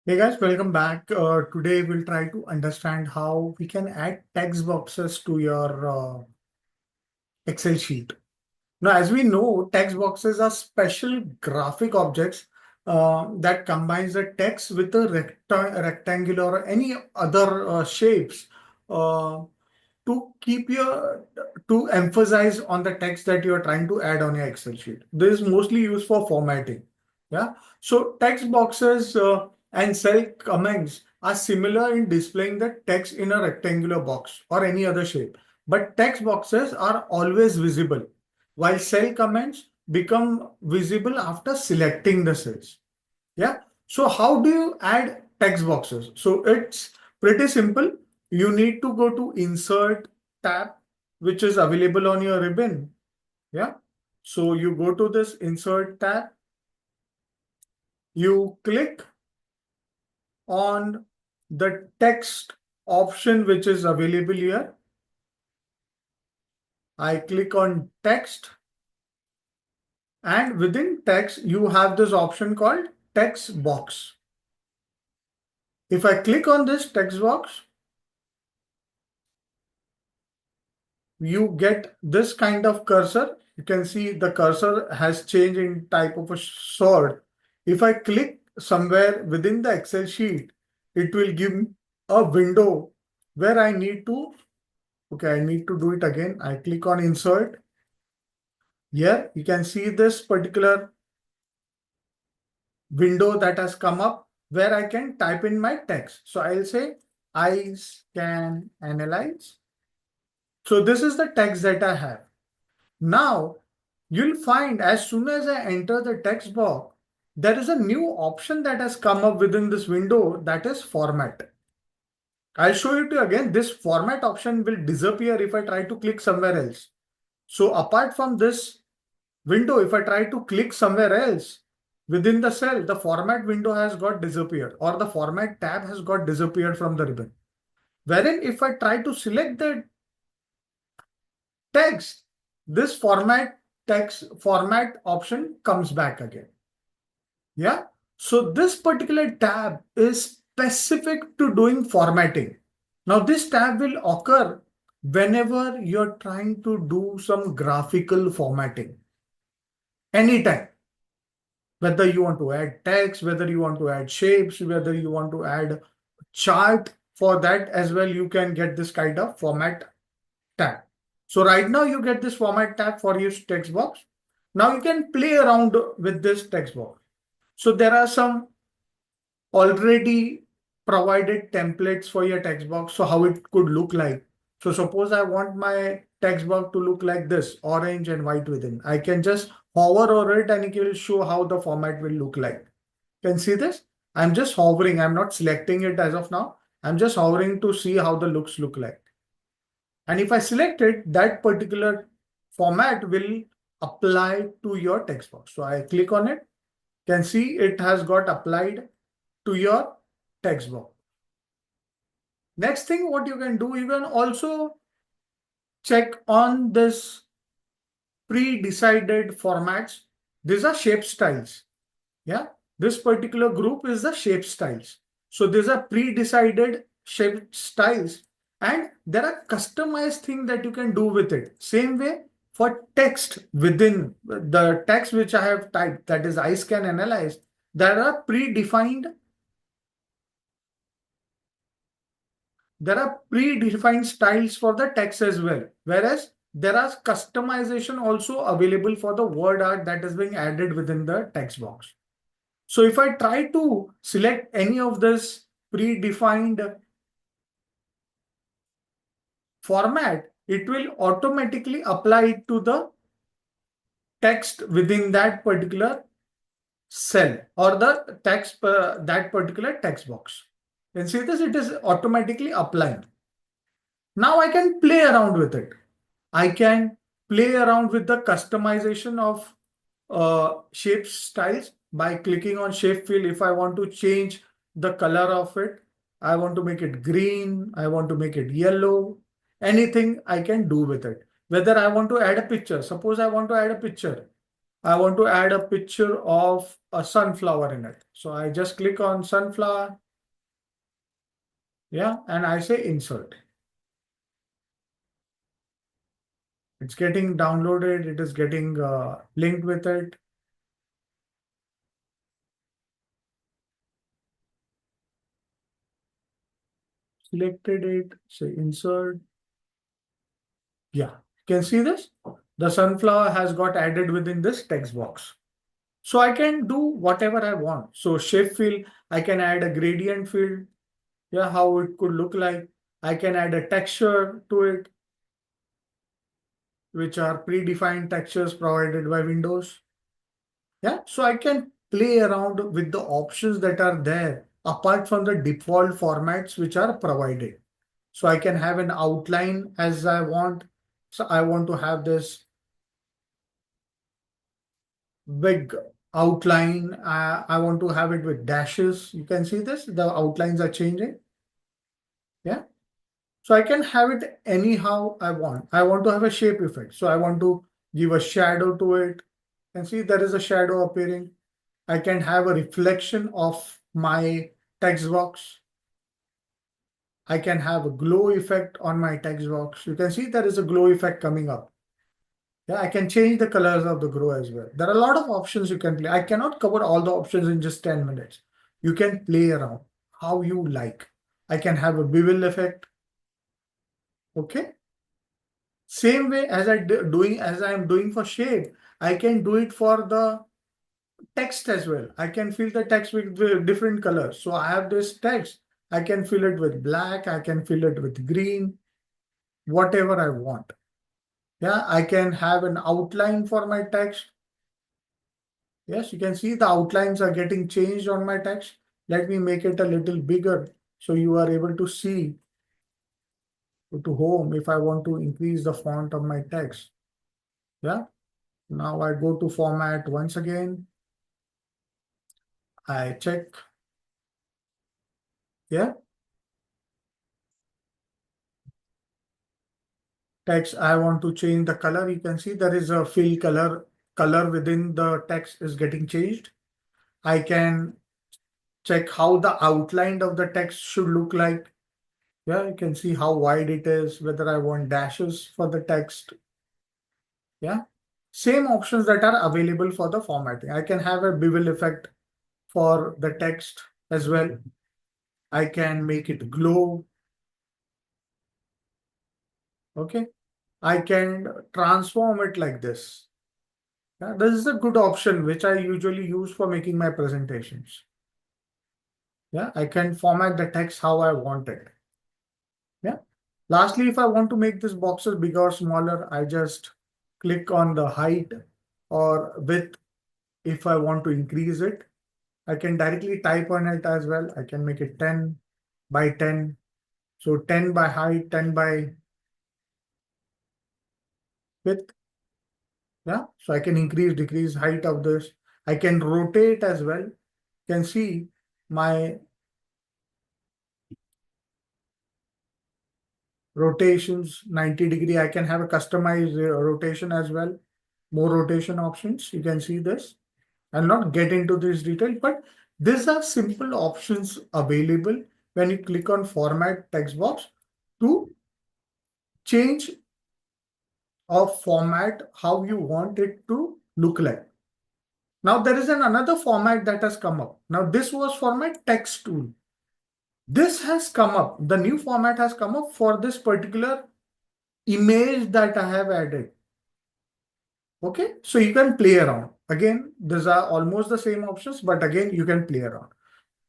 Hey guys, welcome back. Today we'll try to understand how we can add text boxes to your Excel sheet. Now, as we know, text boxes are special graphic objects that combines the text with a rectangular or any other shapes uh, to keep your to emphasize on the text that you are trying to add on your Excel sheet. This is mostly used for formatting. Yeah. So text boxes and cell comments are similar in displaying the text in a rectangular box or any other shape. But text boxes are always visible, while cell comments become visible after selecting the cells. Yeah. So how do you add text boxes? So it's pretty simple. You need to go to Insert tab, which is available on your ribbon. Yeah. So you go to this Insert tab, you click on the text option, which is available here. I click on text, and within text, you have this option called text box. If I click on this text box, you get this kind of cursor. You can see the cursor has changed in type of a sword. If I click somewhere within the Excel sheet, it will give me a window where I need to, okay, I need to do it again. I click on Insert. Here, you can see this particular window that has come up where I can type in my text. So I'll say I can analyze. So this is the text that I have. Now, you'll find as soon as I enter the text box, there is a new option that has come up within this window, that is format. I'll show you again. This format option will disappear if I try to click somewhere else. So apart from this window, if I try to click somewhere else within the cell, the format window has got disappeared, or the format tab has got disappeared from the ribbon. Wherein if I try to select the text, this format text format option comes back again. Yeah. So this particular tab is specific to doing formatting. Now this tab will occur whenever you're trying to do some graphical formatting. Anytime. Whether you want to add text, whether you want to add shapes, whether you want to add chart, for that as well, you can get this kind of format tab. So right now you get this format tab for your text box. Now you can play around with this text box. So there are some already provided templates for your text box. So how it could look like. So suppose I want my text box to look like this, orange and white within. I can just hover over it and it will show how the format will look like. Can see this? I'm just hovering. I'm not selecting it as of now. I'm just hovering to see how the looks look like. And if I select it, that particular format will apply to your text box. So I click on it. Can see it has got applied to your text box. Next thing, what you can do, you can also check on this pre-decided formats. These are shape styles. Yeah, this particular group is the shape styles. So these are pre-decided shape styles, and there are customized things that you can do with it. Same way for text within the text which I have typed, that is I can analyze, there are predefined styles for the text as well. Whereas there are customization also available for the word art that is being added within the text box. So if I try to select any of this predefined format, it will automatically apply it to the text within that particular cell or the text, that particular text box. And see this, it is automatically applying. Now I can play around with it. I can play around with the customization of shape styles by clicking on shape fill. If I want to change the color of it, I want to make it green, I want to make it yellow, anything I can do with it. Whether I want to add a picture, suppose I want to add a picture. I want to add a picture of a sunflower in it. So I just click on sunflower. Yeah. And I say insert. It's getting downloaded. It is getting linked with it. Selected it, say insert. Yeah, you can see this. The sunflower has got added within this text box. So I can do whatever I want. So shape field, I can add a gradient field. Yeah, how it could look like. I can add a texture to it, which are predefined textures provided by Windows. Yeah, so I can play around with the options that are there apart from the default formats which are provided. So I can have an outline as I want. So I want to have this big outline. I want to have it with dashes. You can see this, the outlines are changing. Yeah. So I can have it anyhow I want. I want to have a shape effect. So I want to give a shadow to it. And see there is a shadow appearing. I can have a reflection of my text box. I can have a glow effect on my text box. You can see there is a glow effect coming up. Yeah, I can change the colors of the grow as well. There are a lot of options you can play. I cannot cover all the options in just 10 minutes. You can play around how you like. I can have a bevel effect. Okay. Same way as I am doing for shape, I can do it for the text as well. I can fill the text with different colors. So I have this text. I can fill it with black. I can fill it with green, whatever I want. Yeah, I can have an outline for my text. Yes, you can see the outlines are getting changed on my text. Let me make it a little bigger so you are able to see. Go to home if I want to increase the font of my text. Yeah. Now I go to format once again. I check. Yeah. Text. I want to change the color. You can see there is a fill color within the text is getting changed. I can check how the outline of the text should look like. Yeah, you can see how wide it is, whether I want dashes for the text. Yeah. Same options that are available for the formatting. I can have a bevel effect for the text as well. I can make it glow. Okay. I can transform it like this. Yeah, this is a good option which I usually use for making my presentations. Yeah, I can format the text how I want it. Yeah. Lastly, if I want to make this boxes bigger or smaller, I just click on the height or width if I want to increase it. I can directly type on it as well. I can make it 10 by 10. So 10 by height, 10 by width. Yeah. So I can increase, decrease height of this. I can rotate as well. You can see my rotations 90-degree. I can have a customized rotation as well. More rotation options. You can see this. I'll not get into this detail, but these are simple options available when you click on format text box to change or format how you want it to look like. Now there is another format that has come up. Now this was for my text tool. This has come up. The new format has come up for this particular image that I have added. Okay, so you can play around. Again, these are almost the same options, but again, you can play around.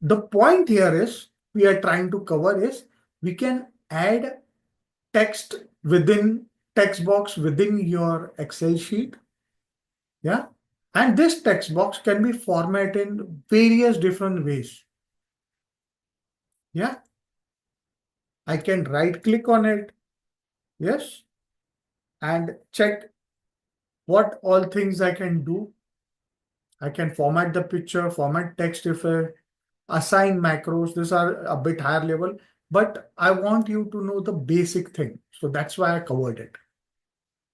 The point here is we are trying to cover is we can add text within text box within your Excel sheet. Yeah. And this text box can be formatted in various different ways. Yeah. I can right click on it. Yes. And check what all things I can do. I can format the picture, format text if assign macros. These are a bit higher level, but I want you to know the basic thing. So that's why I covered it.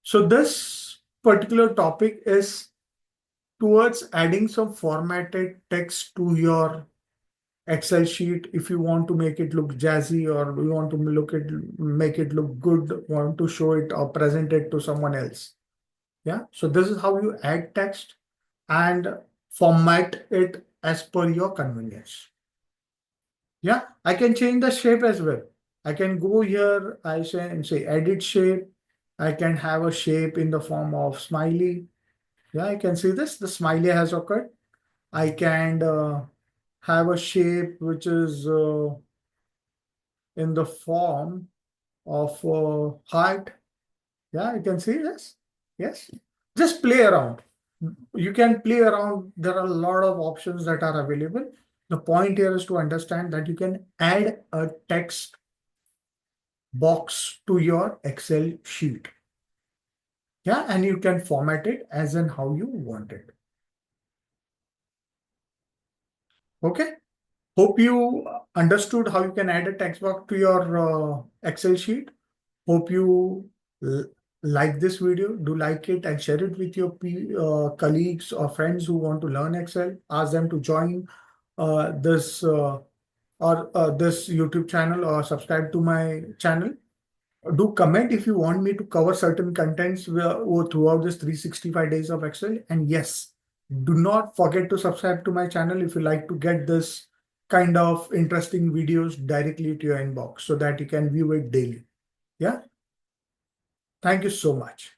So this particular topic is towards adding some formatted text to your Excel sheet. If you want to make it look jazzy, or you want to make it look good, want to show it or present it to someone else. Yeah. So this is how you add text and format it as per your convenience. Yeah. I can change the shape as well. I can go here, I say and say edit shape. I can have a shape in the form of smiley. Yeah, I can see this. The smiley has occurred. I can have a shape which is in the form of heart. Yeah, you can see this. Yes. Just play around. You can play around. There are a lot of options that are available. The point here is to understand that you can add a text box to your Excel sheet. Yeah, and you can format it as in how you want it. Okay. Hope you understood how you can add a text box to your Excel sheet. Hope you like this video. Do like it and share it with your colleagues or friends who want to learn Excel. Ask them to join this or this YouTube channel, or subscribe to my channel. Do comment if you want me to cover certain contents throughout this 365 days of Excel. And yes, do not forget to subscribe to my channel if you like to get this kind of interesting videos directly to your inbox so that you can view it daily. Yeah. Thank you so much.